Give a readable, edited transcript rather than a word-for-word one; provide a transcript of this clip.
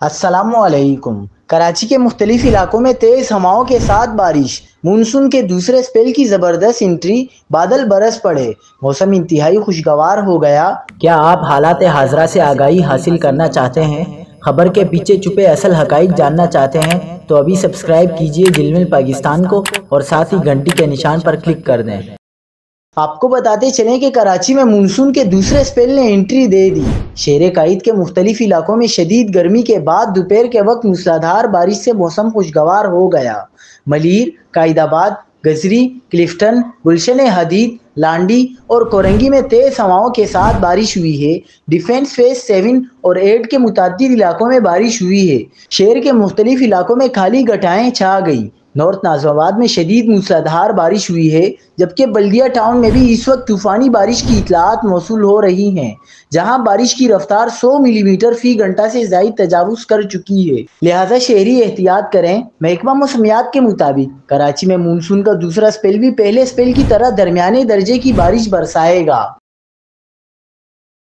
السلام علیکم۔ کراچی کے مختلف علاقوں میں تیز ہواؤں کے ساتھ بارش، مونسون کے دوسرے اسپیل کی زبردست انٹری، بادل برس پڑے، موسم انتہائی خوشگوار ہو گیا۔ کیا آپ حالات حاضرہ سے آگاہی حاصل کرنا چاہتے ہیں؟ خبر کے پیچھے چھپے اصل حقائق جاننا چاہتے ہیں تو ابھی سبسکرائب کیجئے جلمل پاکستان کو اور ساتھ ہی گھنٹی کے نشان پر کلک کر دیں۔ آپ کو بتاتے چلیں کہ کراچی میں مونسون کے دوسرے اسپیل نے انٹری دے دی۔ شہر قائد کے مختلف علاقوں میں شدید گرمی کے بعد دوپہر کے وقت موسلادھار بارش سے موسم خوشگوار ہو گیا۔ ملیر، قائد آباد، گجری، کلفٹن، گلشن حدید، لانڈی اور کورنگی میں تیز ہواؤں کے ساتھ بارش ہوئی ہے۔ ڈیفنس فیز 7 اور 8 کے متعدد علاقوں میں بارش ہوئی ہے۔ شہر کے مختلف علاقوں میں کالی گھٹائیں چھا گئیں۔ نارتھ ناظم آباد میں شدید موسلادھار بارش ہوئی ہے، جبکہ بلدیہ ٹاؤن میں بھی اس وقت طوفانی بارش کی اطلاعات موصول ہو رہی ہیں، جہاں بارش کی رفتار 100 ملی میٹر فی گھنٹہ سے زائد تجاوز کر چکی ہے، لہٰذا شہری احتیاط کریں۔ محکمہ موسمیات کے مطابق کراچی میں مونسون کا دوسرا اسپیل بھی پہلے اسپیل کی طرح درمیانے درجے کی بارش برسائے گا۔